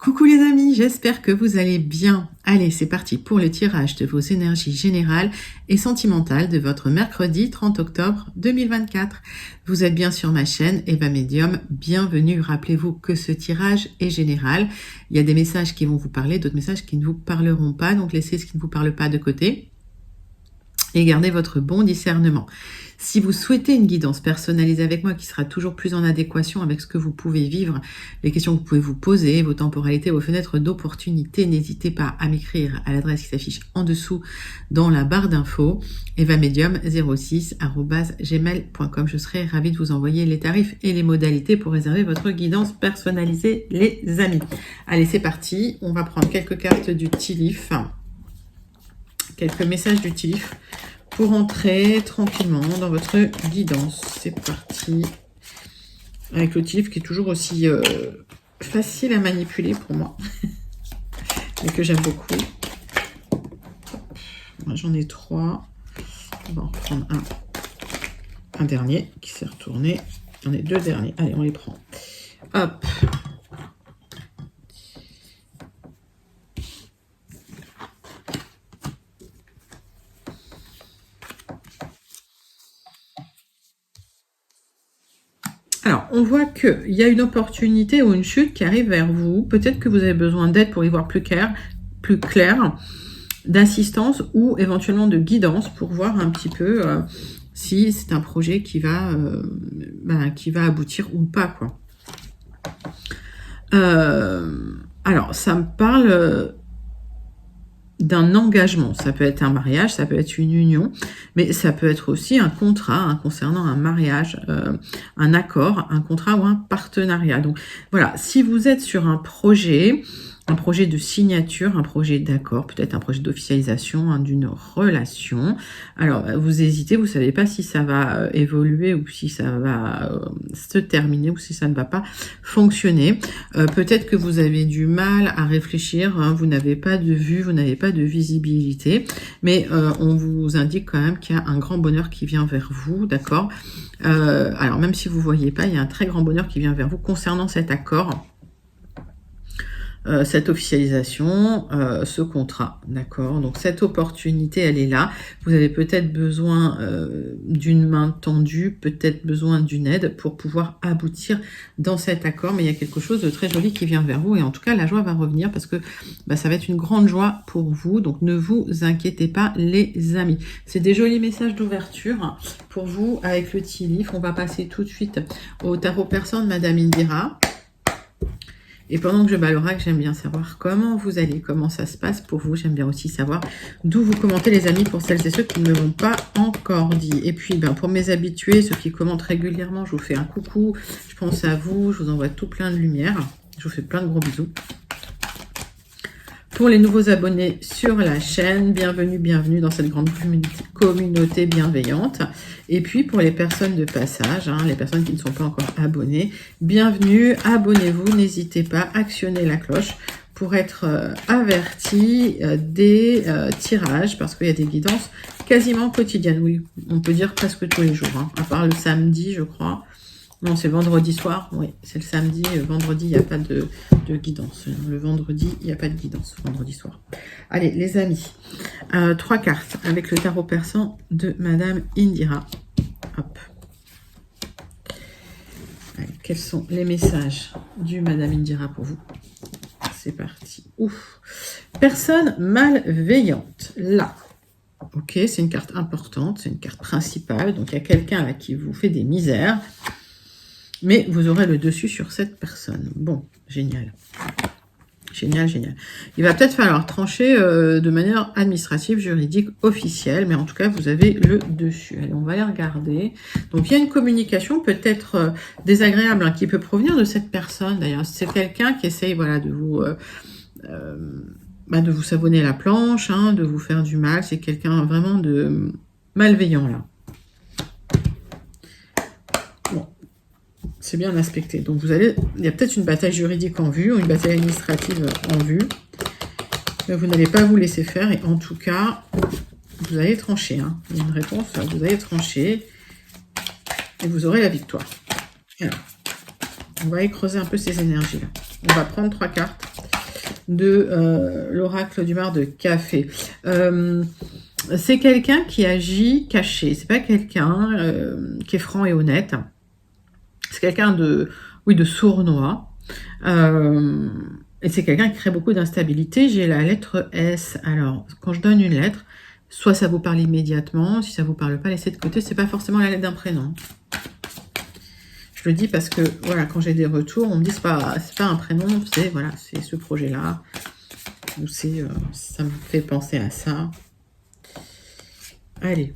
Coucou les amis, j'espère que vous allez bien. Allez, c'est parti pour le tirage de vos énergies générales et sentimentales de votre mercredi 30 octobre 2024. Vous êtes bien sur ma chaîne Eva Medium, bienvenue. Rappelez-vous que ce tirage est général. Il y a des messages qui vont vous parler, d'autres messages qui ne vous parleront pas, donc laissez ce qui ne vous parle pas de côté et gardez votre bon discernement. Si vous souhaitez une guidance personnalisée avec moi qui sera toujours plus en adéquation avec ce que vous pouvez vivre, les questions que vous pouvez vous poser, vos temporalités, vos fenêtres d'opportunité, n'hésitez pas à m'écrire à l'adresse qui s'affiche en dessous dans la barre d'infos, evamedium06@gmail.com. Je serai ravie de vous envoyer les tarifs et les modalités pour réserver votre guidance personnalisée, les amis. Allez, c'est parti. On va prendre quelques cartes du Tilif, quelques messages du Tilif, pour entrer tranquillement dans votre guidance. C'est parti. Avec le Tilif qui est toujours aussi facile à manipuler pour moi. Et que j'aime beaucoup. Moi, j'en ai 3. On va en reprendre un dernier qui s'est retourné. J'en ai 2 derniers. Allez, on les prend. Hop. Alors, on voit qu'il y a une opportunité ou une chute qui arrive vers vous. Peut-être que vous avez besoin d'aide pour y voir plus clair, d'assistance ou éventuellement de guidance pour voir un petit peu si c'est un projet qui va aboutir ou pas, quoi. Alors, ça me parle d'un engagement. Ça peut être un mariage, ça peut être une union, mais ça peut être aussi un contrat concernant un mariage, un accord, un contrat ou un partenariat. Donc voilà, si vous êtes sur un projet de signature, un projet d'accord, peut-être un projet d'officialisation d'une relation. Alors, vous hésitez, vous savez pas si ça va évoluer ou si ça va se terminer ou si ça ne va pas fonctionner. Peut-être que vous avez du mal à réfléchir, hein, vous n'avez pas de vue, vous n'avez pas de visibilité, mais on vous indique quand même qu'il y a un grand bonheur qui vient vers vous, d'accord. Alors, même si vous voyez pas, il y a un très grand bonheur qui vient vers vous concernant cet accord. Cette officialisation, ce contrat, d'accord. Donc cette opportunité, elle est là. Vous avez peut-être besoin d'une main tendue, peut-être besoin d'une aide pour pouvoir aboutir dans cet accord. Mais il y a quelque chose de très joli qui vient vers vous et en tout cas la joie va revenir parce que ça va être une grande joie pour vous. Donc ne vous inquiétez pas, les amis. C'est des jolis messages d'ouverture pour vous avec le Tilif. On va passer tout de suite au tarot persan de Madame Indira. Et pendant que je bats l'oracle, j'aime bien savoir comment vous allez, comment ça se passe pour vous. J'aime bien aussi savoir d'où vous commentez, les amis, pour celles et ceux qui ne me l'ont pas encore dit. Et puis, pour mes habitués, ceux qui commentent régulièrement, je vous fais un coucou. Je pense à vous, je vous envoie tout plein de lumière. Je vous fais plein de gros bisous. Pour les nouveaux abonnés sur la chaîne, bienvenue dans cette grande communauté bienveillante. Et puis pour les personnes de passage, hein, les personnes qui ne sont pas encore abonnées, bienvenue, abonnez-vous, n'hésitez pas, actionnez la cloche pour être averti des tirages, parce qu'il y a des guidances quasiment quotidiennes, oui, on peut dire presque tous les jours, hein, à part le samedi, je crois. Non, c'est vendredi soir. Oui, c'est le samedi. Vendredi, il n'y a pas de guidance. Le vendredi, il n'y a pas de guidance. Vendredi soir. Allez, les amis. 3 cartes avec le tarot persan de Madame Indira. Hop. Allez, quels sont les messages du Madame Indira pour vous? C'est parti. Ouf. Personne malveillante. Là. Ok, c'est une carte importante. C'est une carte principale. Donc, il y a quelqu'un là qui vous fait des misères. Mais vous aurez le dessus sur cette personne. Bon, génial. Génial, génial. Il va peut-être falloir trancher de manière administrative, juridique, officielle. Mais en tout cas, vous avez le dessus. Allez, on va les regarder. Donc, il y a une communication peut-être désagréable hein, qui peut provenir de cette personne. D'ailleurs, c'est quelqu'un qui essaye voilà, de vous savonner la planche, hein, de vous faire du mal. C'est quelqu'un vraiment de malveillant, là. C'est bien aspecté. Donc, il y a peut-être une bataille juridique en vue ou une bataille administrative en vue. Mais vous n'allez pas vous laisser faire. Et en tout cas, vous allez trancher. Hein. Il y a une réponse, vous allez trancher. Et vous aurez la victoire. Alors, on va aller creuser un peu ces énergies-là. On va prendre 3 cartes de l'oracle du mar de café. C'est quelqu'un qui agit caché. C'est pas quelqu'un qui est franc et honnête. C'est quelqu'un de sournois. Et c'est quelqu'un qui crée beaucoup d'instabilité. J'ai la lettre S. Alors, quand je donne une lettre, soit ça vous parle immédiatement, si ça vous parle pas, laissez de côté. C'est pas forcément la lettre d'un prénom. Je le dis parce que, voilà, quand j'ai des retours, on me dit c'est pas un prénom, c'est voilà, c'est ce projet-là. Ou c'est, ça me fait penser à ça. Allez.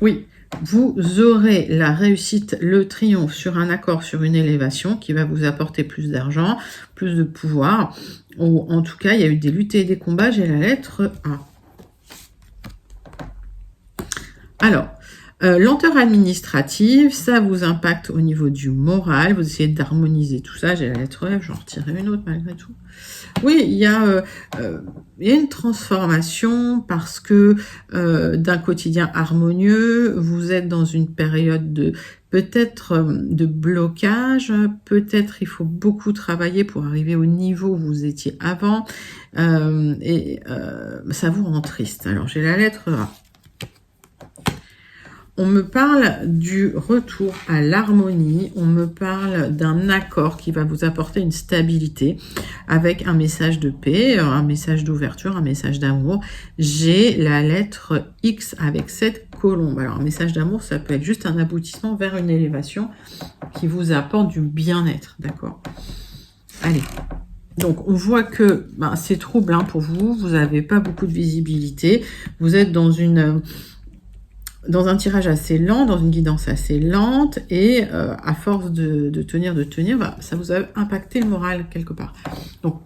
Oui, vous aurez la réussite, le triomphe sur un accord, sur une élévation qui va vous apporter plus d'argent, plus de pouvoir. Ou en tout cas, il y a eu des luttes et des combats. J'ai la lettre A. Alors, lenteur administrative, ça vous impacte au niveau du moral. Vous essayez d'harmoniser tout ça. J'ai la lettre F, j'en retirerai une autre malgré tout. Oui, il y a une transformation parce que d'un quotidien harmonieux, vous êtes dans une période de peut-être de blocage, peut-être il faut beaucoup travailler pour arriver au niveau où vous étiez avant, et ça vous rend triste. Alors, j'ai la lettre A. On me parle du retour à l'harmonie, on me parle d'un accord qui va vous apporter une stabilité avec un message de paix, un message d'ouverture, un message d'amour. J'ai la lettre X avec cette colombe. Alors, un message d'amour, ça peut être juste un aboutissement vers une élévation qui vous apporte du bien-être, d'accord? Allez. Donc, on voit que c'est troublant pour vous, vous n'avez pas beaucoup de visibilité, vous êtes dans un tirage assez lent, dans une guidance assez lente, et à force de tenir, ça vous a impacté le moral quelque part. Donc,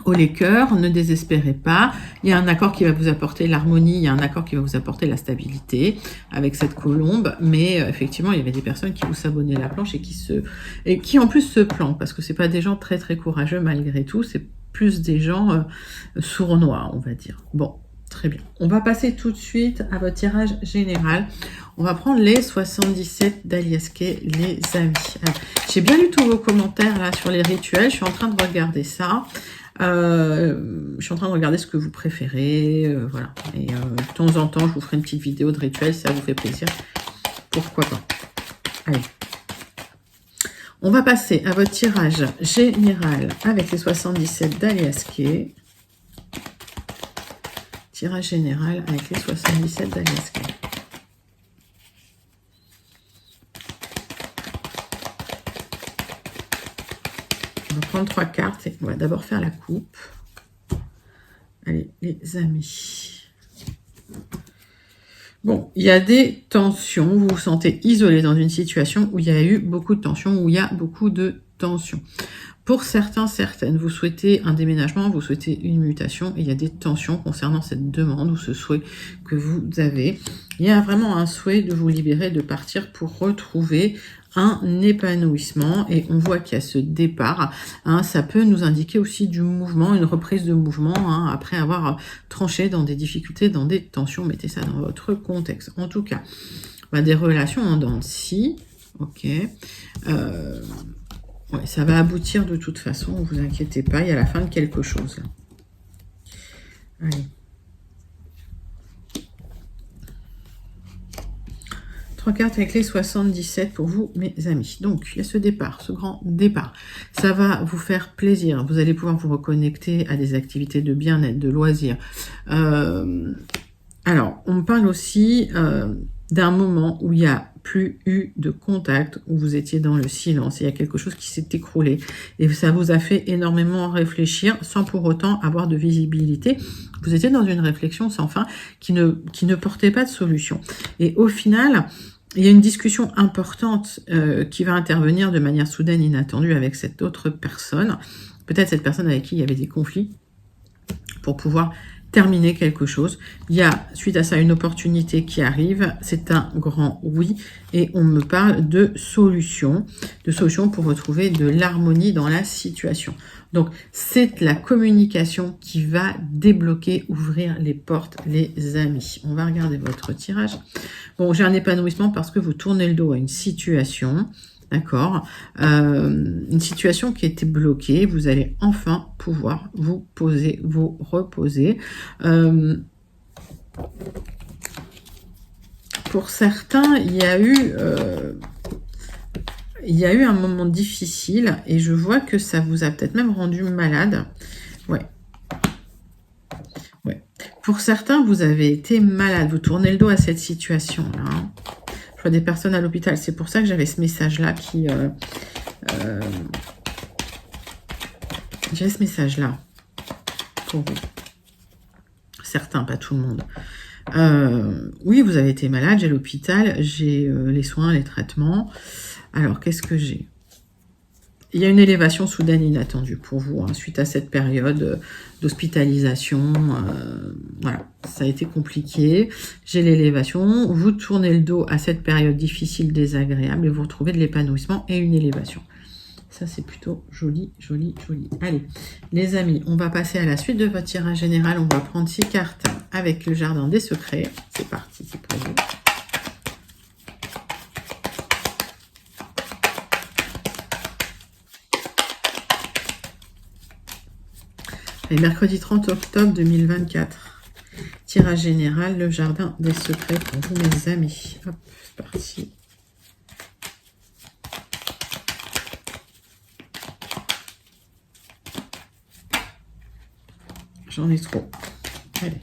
haut les cœurs, ne désespérez pas. Il y a un accord qui va vous apporter l'harmonie, il y a un accord qui va vous apporter la stabilité avec cette colombe, mais effectivement, il y avait des personnes qui vous sabonnaient la planche et qui en plus se planquent, parce que c'est pas des gens très très courageux malgré tout, c'est plus des gens sournois, on va dire. Bon. Très bien. On va passer tout de suite à votre tirage général. On va prendre les 77 d'Aliaskay, les amis. J'ai bien lu tous vos commentaires là sur les rituels. Je suis en train de regarder ça. Je suis en train de regarder ce que vous préférez. Voilà. Et de temps en temps, je vous ferai une petite vidéo de rituel si ça vous fait plaisir. Pourquoi pas. Allez. On va passer à votre tirage général avec les 77 d'Aliaskay. Tirage général avec les 77 d'Aliaskay. On va prendre 3 cartes et on va d'abord faire la coupe. Allez, les amis. Bon, il y a des tensions. Vous vous sentez isolé dans une situation où il y a eu beaucoup de tensions, où il y a beaucoup de tensions. Pour certains, certaines, vous souhaitez un déménagement, vous souhaitez une mutation, et il y a des tensions concernant cette demande ou ce souhait que vous avez. Il y a vraiment un souhait de vous libérer, de partir pour retrouver un épanouissement, et on voit qu'il y a ce départ. Ça peut nous indiquer aussi du mouvement, une reprise de mouvement, après avoir tranché dans des difficultés, dans des tensions. Mettez ça dans votre contexte. En tout cas, des relations en dents de scie, ok. Ouais, ça va aboutir de toute façon, ne vous inquiétez pas, il y a la fin de quelque chose. Allez. 3 cartes avec les 77 pour vous, mes amis. Donc, il y a ce départ, ce grand départ. Ça va vous faire plaisir. Vous allez pouvoir vous reconnecter à des activités de bien-être, de loisirs. Alors, on me parle aussi d'un moment où il n'y a plus eu de contact, où vous étiez dans le silence. Il y a quelque chose qui s'est écroulé. Et ça vous a fait énormément réfléchir sans pour autant avoir de visibilité. Vous étiez dans une réflexion sans fin qui ne portait pas de solution. Et au final, il y a une discussion importante qui va intervenir de manière soudaine, inattendue avec cette autre personne. Peut-être cette personne avec qui il y avait des conflits pour pouvoir terminer quelque chose. Il y a, suite à ça, une opportunité qui arrive. C'est un grand oui. Et on me parle de solutions pour retrouver de l'harmonie dans la situation. Donc, c'est la communication qui va débloquer, ouvrir les portes, les amis. On va regarder votre tirage. Bon, j'ai un épanouissement parce que vous tournez le dos à une situation. d'accord? Une situation qui était bloquée, vous allez enfin pouvoir vous poser, vous reposer. Pour certains, il y a eu un moment difficile et je vois que ça vous a peut-être même rendu malade. Ouais. Ouais. Pour certains, vous avez été malade. Vous tournez le dos à cette situation-là. Hein. Je vois des personnes à l'hôpital. C'est pour ça que j'avais ce message-là qui... J'ai ce message-là pour vous. Certains, pas tout le monde. Oui, vous avez été malade. J'ai l'hôpital. J'ai les soins, les traitements. Alors, qu'est-ce que j'ai? Il y a une élévation soudaine inattendue pour vous, hein, suite à cette période d'hospitalisation. Voilà, ça a été compliqué. J'ai l'élévation. Vous tournez le dos à cette période difficile, désagréable, et vous retrouvez de l'épanouissement et une élévation. Ça, c'est plutôt joli, joli, joli. Allez, les amis, on va passer à la suite de votre tirage général. On va prendre 6 cartes avec le jardin des secrets. C'est parti, c'est pour vous. Et mercredi 30 octobre 2024. Tirage général, le jardin des secrets pour vous, mes amis. Hop, c'est parti. J'en ai trop. Allez.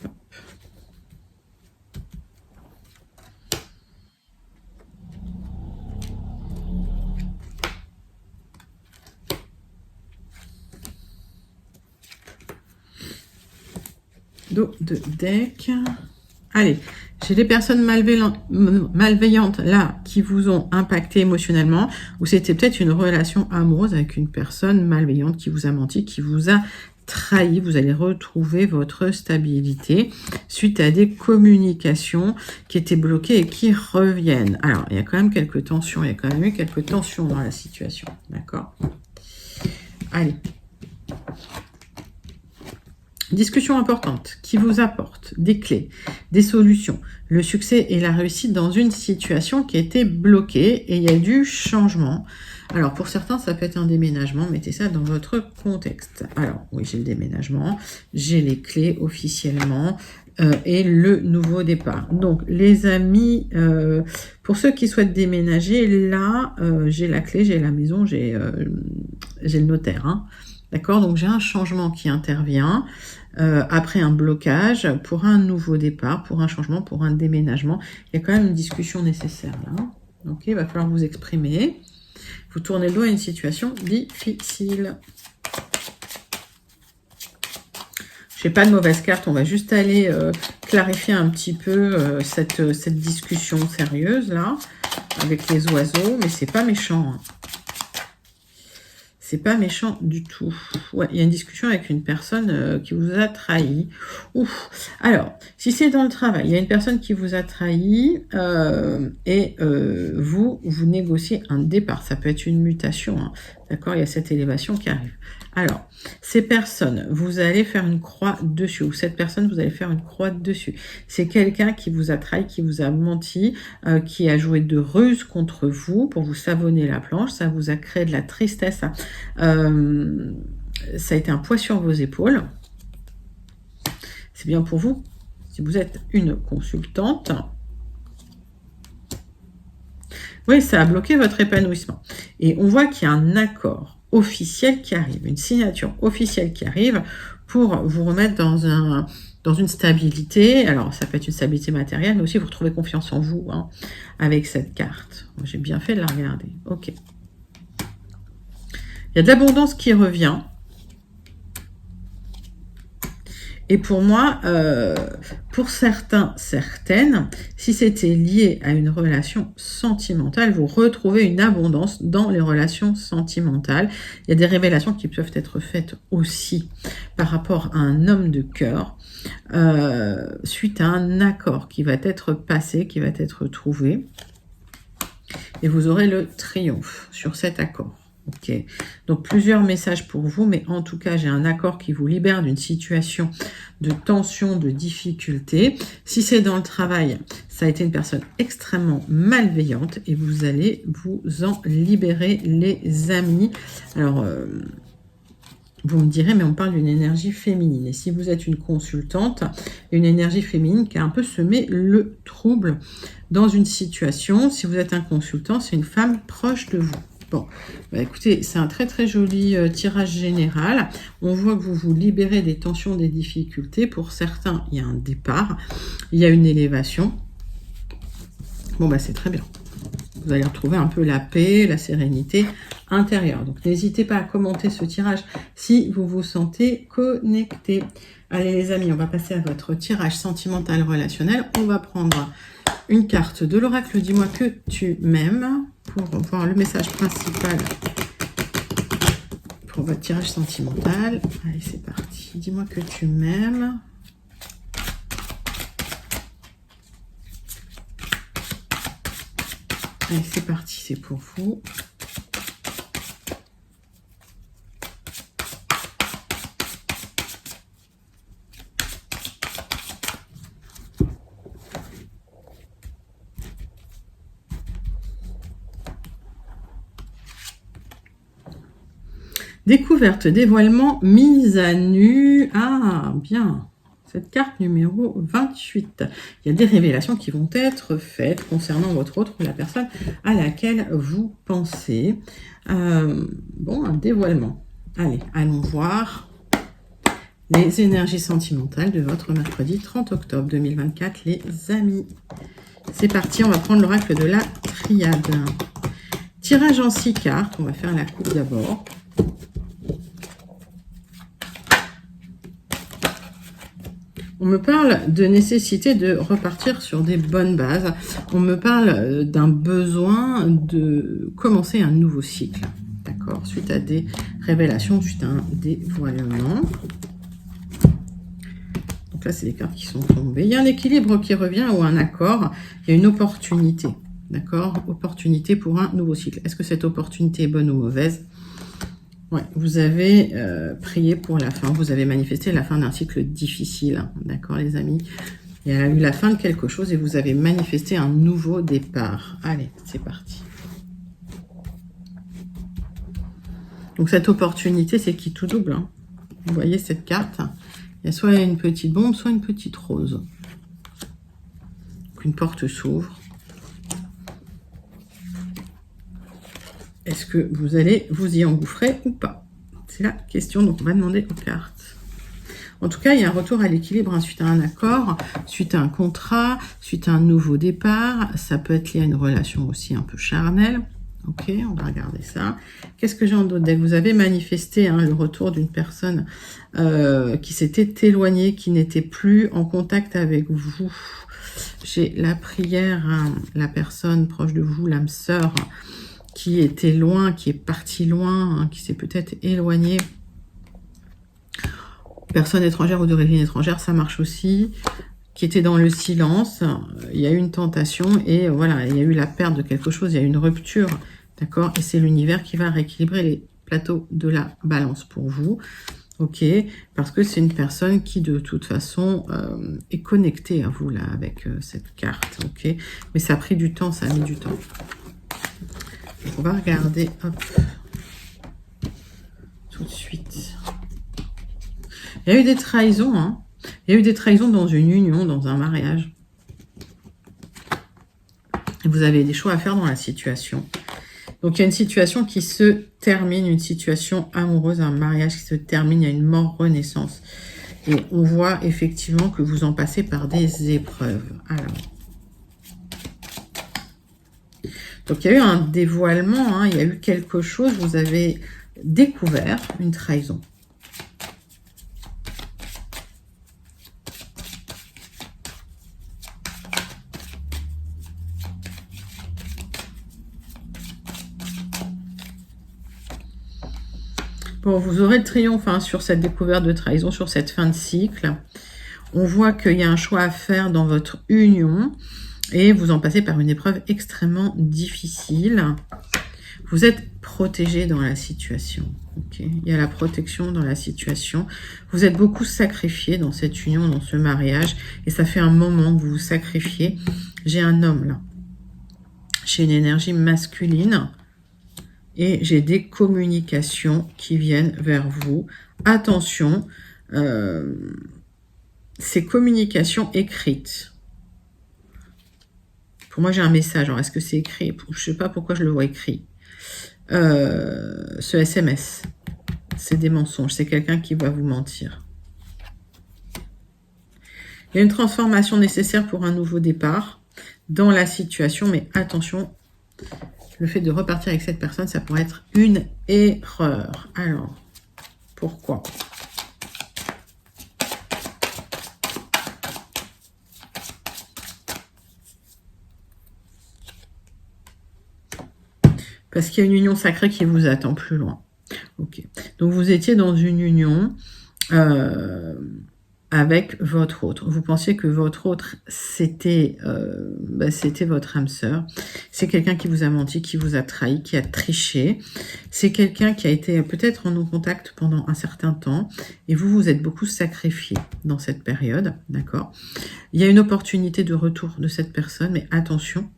Hop. Dos de deck. Allez, j'ai des personnes malveillantes là qui vous ont impacté émotionnellement, ou c'était peut-être une relation amoureuse avec une personne malveillante qui vous a menti, qui vous a trahi. Vous allez retrouver votre stabilité suite à des communications qui étaient bloquées et qui reviennent. Alors, il y a quand même quelques tensions, il y a quand même eu quelques tensions dans la situation, d'accord? Allez. Discussion importante qui vous apporte des clés, des solutions, le succès et la réussite dans une situation qui a été bloquée et il y a du changement. Alors pour certains, ça peut être un déménagement, mettez ça dans votre contexte. Alors oui, j'ai le déménagement, j'ai les clés officiellement et le nouveau départ. Donc les amis, pour ceux qui souhaitent déménager, là, j'ai la clé, j'ai la maison, j'ai le notaire, hein. D'accord, donc j'ai un changement qui intervient après un blocage pour un nouveau départ, pour un changement, pour un déménagement. Il y a quand même une discussion nécessaire là. Ok, il va falloir vous exprimer. Vous tournez le dos à une situation difficile. Je n'ai pas de mauvaise carte, on va juste aller clarifier un petit peu cette discussion sérieuse là, avec les oiseaux, mais c'est pas méchant. Hein. C'est pas méchant du tout. Ouais, il y a une discussion avec une personne qui vous a trahi. Ouf. Alors, si c'est dans le travail, il y a une personne qui vous a trahi et vous négociez un départ. Ça peut être une mutation. Hein. D'accord, il y a cette élévation qui arrive. Alors, ces personnes, vous allez faire une croix dessus. Ou cette personne, vous allez faire une croix dessus. C'est quelqu'un qui vous a trahi, qui vous a menti, qui a joué de ruse contre vous pour vous savonner la planche. Ça vous a créé de la tristesse. Ça a été un poids sur vos épaules. C'est bien pour vous. Si vous êtes une consultante, oui, ça a bloqué votre épanouissement. Et on voit qu'il y a un accord officiel qui arrive, une signature officielle qui arrive pour vous remettre dans une stabilité. Alors, ça peut être une stabilité matérielle, mais aussi vous retrouvez confiance en vous hein, avec cette carte. J'ai bien fait de la regarder. Ok. Il y a de l'abondance qui revient. Et pour moi, pour certains, certaines, si c'était lié à une relation sentimentale, vous retrouvez une abondance dans les relations sentimentales. Il y a des révélations qui peuvent être faites aussi par rapport à un homme de cœur, suite à un accord qui va être passé, qui va être trouvé. Et vous aurez le triomphe sur cet accord. Ok, donc plusieurs messages pour vous, mais en tout cas, j'ai un accord qui vous libère d'une situation de tension, de difficulté. Si c'est dans le travail, ça a été une personne extrêmement malveillante et vous allez vous en libérer, les amis. Alors, vous me direz, mais on parle d'une énergie féminine. Et si vous êtes une consultante, une énergie féminine qui a un peu semé le trouble dans une situation. Si vous êtes un consultant, c'est une femme proche de vous. Bon, bah écoutez, c'est un très très joli tirage général. On voit que vous vous libérez des tensions, des difficultés. Pour certains, il y a un départ, il y a une élévation. Bon, bah c'est très bien. Vous allez retrouver un peu la paix, la sérénité intérieure. Donc, n'hésitez pas à commenter ce tirage si vous vous sentez connecté. Allez les amis, on va passer à votre tirage sentimental relationnel. On va prendre une carte de l'oracle. Dis-moi que tu m'aimes pour voir le message principal pour votre tirage sentimental. Allez, c'est parti. Dis-moi que tu m'aimes. Allez, c'est parti, c'est pour vous. Découverte, dévoilement, mise à nu. Ah, bien. Cette carte numéro 28. Il y a des révélations qui vont être faites concernant votre autre ou la personne à laquelle vous pensez. Bon, un dévoilement. Allez, allons voir les énergies sentimentales de votre mercredi 30 octobre 2024, les amis. C'est parti, on va prendre l'oracle de la triade. Tirage en 6 cartes. On va faire la coupe d'abord. On me parle de nécessité de repartir sur des bonnes bases. On me parle d'un besoin de commencer un nouveau cycle. D'accord? Suite à des révélations, suite à un dévoilement. Donc là, c'est des cartes qui sont tombées. Il y a un équilibre qui revient ou un accord. Il y a une opportunité. D'accord? Opportunité pour un nouveau cycle. Est-ce que cette opportunité est bonne ou mauvaise? Ouais, vous avez prié pour la fin, vous avez manifesté la fin d'un cycle difficile, d'accord les amis? Il y a eu la fin de quelque chose et vous avez manifesté un nouveau départ. Allez, c'est parti. Donc cette opportunité, c'est qui tout double. Hein. Vous voyez cette carte? Il y a soit une petite bombe, soit une petite rose. Donc une porte s'ouvre. Est-ce que vous allez vous y engouffrer ou pas? C'est la question, donc on va demander aux cartes. En tout cas, il y a un retour à l'équilibre suite à un accord, suite à un contrat, suite à un nouveau départ. Ça peut être lié à une relation aussi un peu charnelle. Ok, on va regarder ça. Qu'est-ce que j'ai en d'autre deck? Vous avez manifesté le retour d'une personne qui s'était éloignée, qui n'était plus en contact avec vous. J'ai la prière, la personne proche de vous, l'âme sœur, qui était loin, qui est parti loin, qui s'est peut-être éloigné. Personne étrangère ou d'origine étrangère, ça marche aussi. Qui était dans le silence, il y a eu une tentation et voilà, il y a eu la perte de quelque chose, il y a eu une rupture, d'accord? Et c'est l'univers qui va rééquilibrer les plateaux de la balance pour vous, ok? Parce que c'est une personne qui de toute façon est connectée à vous là avec cette carte, ok? Mais ça a pris du temps, ça a mis du temps. On va regarder, hop, tout de suite. Il y a eu des trahisons, hein. Il y a eu des trahisons dans une union, dans un mariage. Et vous avez des choix à faire dans la situation. Donc, il y a une situation qui se termine, une situation amoureuse, un mariage qui se termine, il y a une mort-renaissance. Et on voit effectivement que vous en passez par des épreuves. Alors... Donc, il y a eu un dévoilement, hein, il y a eu quelque chose, vous avez découvert une trahison. Bon, vous aurez le triomphe sur cette découverte de trahison, sur cette fin de cycle. On voit qu'il y a un choix à faire dans votre union. Et vous en passez par une épreuve extrêmement difficile. Vous êtes protégé dans la situation. Okay, il y a la protection dans la situation. Vous êtes beaucoup sacrifié dans cette union, dans ce mariage. Et ça fait un moment que vous vous sacrifiez. J'ai un homme là. J'ai une énergie masculine. Et j'ai des communications qui viennent vers vous. Attention, ces communications écrites. Pour moi, j'ai un message. Alors, est-ce que c'est écrit? Je ne sais pas pourquoi je le vois écrit. Ce SMS, c'est des mensonges. C'est quelqu'un qui va vous mentir. Il y a une transformation nécessaire pour un nouveau départ dans la situation. Mais attention, le fait de repartir avec cette personne, ça pourrait être une erreur. Alors, pourquoi ? Parce qu'il y a une union sacrée qui vous attend plus loin. Ok. Donc, vous étiez dans une union avec votre autre. Vous pensiez que votre autre, c'était votre âme sœur. C'est quelqu'un qui vous a menti, qui vous a trahi, qui a triché. C'est quelqu'un qui a été peut-être en non-contact pendant un certain temps. Et vous, vous êtes beaucoup sacrifié dans cette période. D'accord ? Il y a une opportunité de retour de cette personne, mais attention.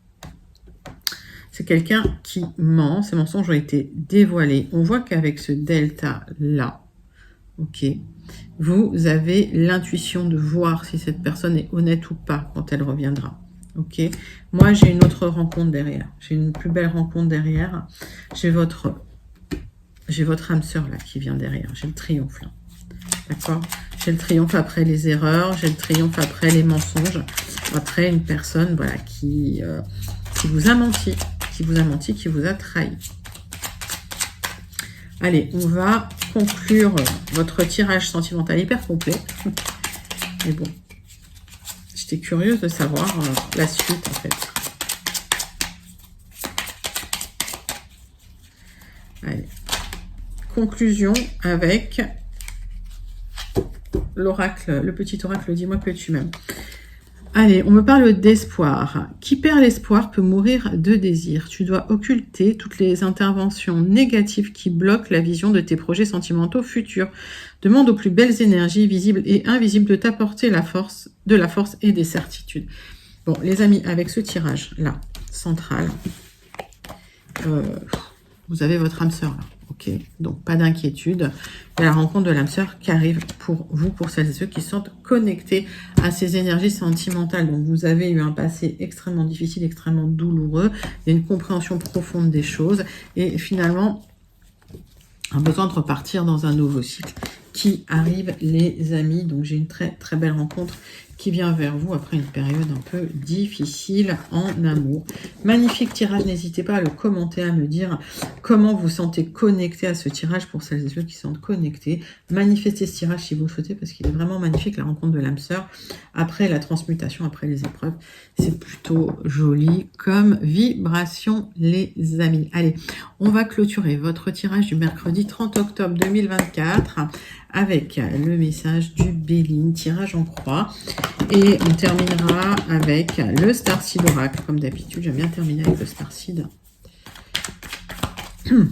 C'est quelqu'un qui ment. Ces mensonges ont été dévoilés. On voit qu'avec ce delta-là, ok, vous avez l'intuition de voir si cette personne est honnête ou pas quand elle reviendra. Ok. Moi, j'ai une autre rencontre derrière. J'ai une plus belle rencontre derrière. J'ai votre âme sœur là qui vient derrière. J'ai le triomphe là. D'accord. J'ai le triomphe après les erreurs. J'ai le triomphe après les mensonges. Après une personne, voilà, qui vous a menti. Qui vous a trahi. Allez, on va conclure votre tirage sentimental hyper complet. Mais bon, j'étais curieuse de savoir la suite, en fait. Allez, conclusion avec l'oracle, le petit oracle, dis-moi que tu m'aimes. Allez, on me parle d'espoir. Qui perd l'espoir peut mourir de désir. Tu dois occulter toutes les interventions négatives qui bloquent la vision de tes projets sentimentaux futurs. Demande aux plus belles énergies visibles et invisibles de t'apporter de la force et des certitudes. Bon, les amis, avec ce tirage-là, central, vous avez votre âme sœur là. Ok, donc pas d'inquiétude. Il y a la rencontre de l'âme sœur qui arrive pour vous, pour celles et ceux qui sont connectés à ces énergies sentimentales. Donc vous avez eu un passé extrêmement difficile, extrêmement douloureux. Il y a une compréhension profonde des choses. Et finalement, un besoin de repartir dans un nouveau cycle qui arrive, les amis. Donc j'ai une très très belle rencontre qui vient vers vous après une période un peu difficile en amour. Magnifique tirage, n'hésitez pas à le commenter, à me dire comment vous sentez connecté à ce tirage pour celles et ceux qui sont connectés. Manifestez ce tirage si vous le souhaitez parce qu'il est vraiment magnifique, la rencontre de l'âme sœur. Après la transmutation, après les épreuves, c'est plutôt joli comme vibration, les amis. Allez, on va clôturer votre tirage du mercredi 30 octobre 2024 avec le message du Béline, tirage en croix. Et on terminera avec le Starseed Oracle. Comme d'habitude, j'aime bien terminer avec le Starseed. Il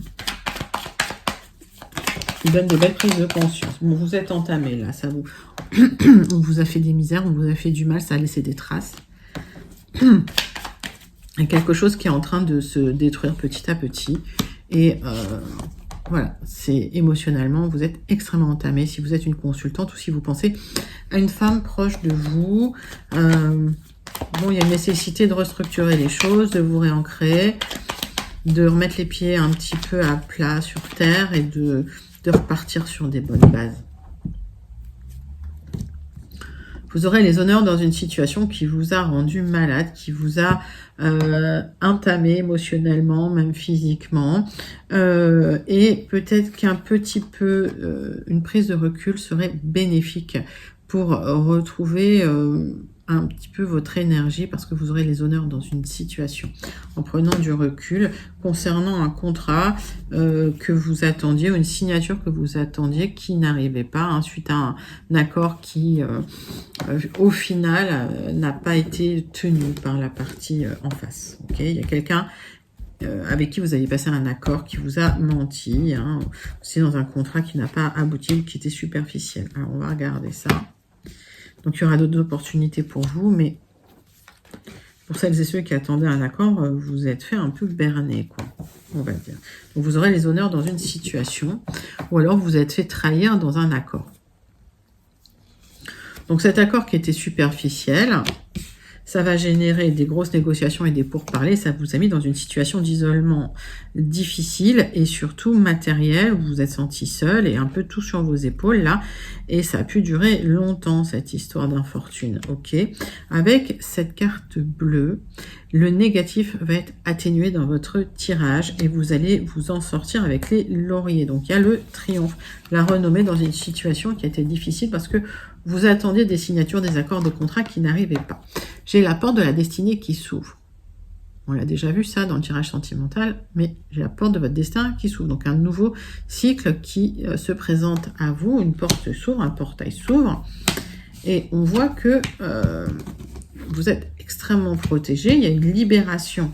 donne de belles prises de conscience. Bon, vous êtes entamé là, ça vous... on vous a fait des misères, on vous a fait du mal, ça a laissé des traces. Il y a quelque chose qui est en train de se détruire petit à petit. Et voilà, c'est émotionnellement, vous êtes extrêmement entamé. Si vous êtes une consultante ou si vous pensez à une femme proche de vous, bon, il y a une nécessité de restructurer les choses, de vous réancrer, de remettre les pieds un petit peu à plat sur terre et de repartir sur des bonnes bases. Vous aurez les honneurs dans une situation qui vous a rendu malade, qui vous a entamé émotionnellement, même physiquement. Et peut-être qu'un petit peu, une prise de recul serait bénéfique pour retrouver un petit peu votre énergie parce que vous aurez les honneurs dans une situation en prenant du recul concernant un contrat que vous attendiez ou une signature que vous attendiez qui n'arrivait pas suite à un accord qui au final n'a pas été tenu par la partie en face. Okay, il y a quelqu'un avec qui vous avez passé un accord qui vous a menti, hein, c'est dans un contrat qui n'a pas abouti ou qui était superficiel. Alors, on va regarder ça. Donc, il y aura d'autres opportunités pour vous, mais pour celles et ceux qui attendaient un accord, vous êtes fait un peu berner, quoi, on va dire. Donc, vous aurez les honneurs dans une situation, ou alors vous êtes fait trahir dans un accord. Donc, cet accord qui était superficiel, ça va générer des grosses négociations et des pourparlers. Ça vous a mis dans une situation d'isolement difficile et surtout matériel. Vous vous êtes senti seul et un peu tout sur vos épaules là. Et ça a pu durer longtemps cette histoire d'infortune. Ok. Avec cette carte bleue, le négatif va être atténué dans votre tirage et vous allez vous en sortir avec les lauriers. Donc il y a le triomphe, la renommée dans une situation qui a été difficile parce que vous attendiez des signatures, des accords, des contrats qui n'arrivaient pas. J'ai la porte de la destinée qui s'ouvre. On l'a déjà vu ça dans le tirage sentimental, mais j'ai la porte de votre destin qui s'ouvre. Donc un nouveau cycle qui se présente à vous. Une porte s'ouvre, un portail s'ouvre. Et on voit que vous êtes extrêmement protégé. Il y a une libération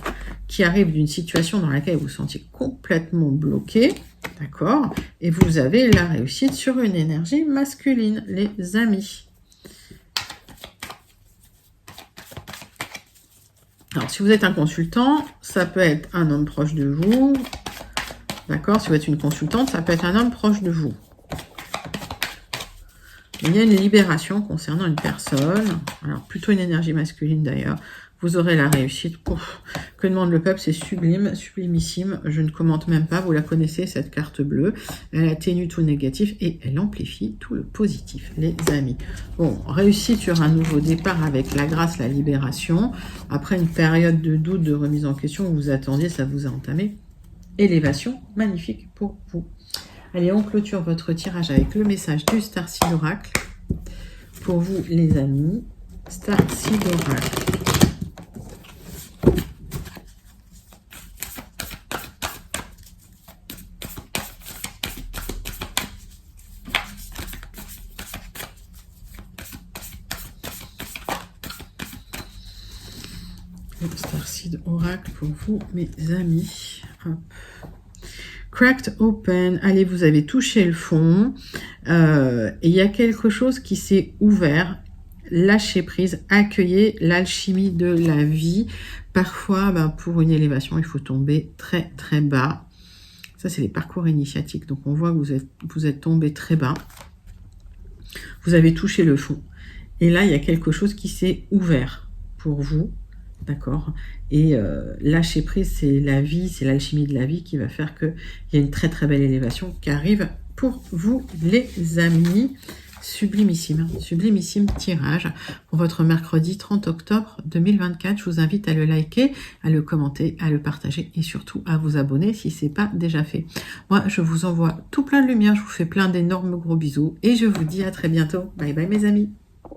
qui arrive d'une situation dans laquelle vous vous sentiez complètement bloqué. D'accord? Et vous avez la réussite sur une énergie masculine, les amis. Alors, si vous êtes un consultant, ça peut être un homme proche de vous. D'accord? Si vous êtes une consultante, ça peut être un homme proche de vous. Il y a une libération concernant une personne. Alors, plutôt une énergie masculine d'ailleurs. Vous aurez la réussite. Ouf, que demande le peuple? C'est sublime, sublimissime. Je ne commente même pas. Vous la connaissez, cette carte bleue. Elle atténue tout le négatif et elle amplifie tout le positif, les amis. Bon, réussite sur un nouveau départ avec la grâce, la libération. Après une période de doute, de remise en question, où vous attendiez, ça vous a entamé. Élévation, magnifique pour vous. Allez, on clôture votre tirage avec le message du Starseed Oracle. Pour vous, les amis, Starseed Oracle. Starseed Oracle pour vous, mes amis. Hop. Cracked open. Allez, vous avez touché le fond. Et il y a quelque chose qui s'est ouvert. Lâchez prise, accueillez l'alchimie de la vie. Parfois, pour une élévation, il faut tomber très très bas. Ça, c'est les parcours initiatiques. Donc, on voit que vous êtes tombé très bas. Vous avez touché le fond. Et là, il y a quelque chose qui s'est ouvert pour vous. D'accord? Et lâcher prise, c'est la vie, c'est l'alchimie de la vie qui va faire qu'il y a une très très belle élévation qui arrive pour vous, les amis. Sublimissime, sublimissime tirage pour votre mercredi 30 octobre 2024. Je vous invite à le liker, à le commenter, à le partager et surtout à vous abonner si ce n'est pas déjà fait. Moi, je vous envoie tout plein de lumière, je vous fais plein d'énormes gros bisous et je vous dis à très bientôt. Bye bye mes amis.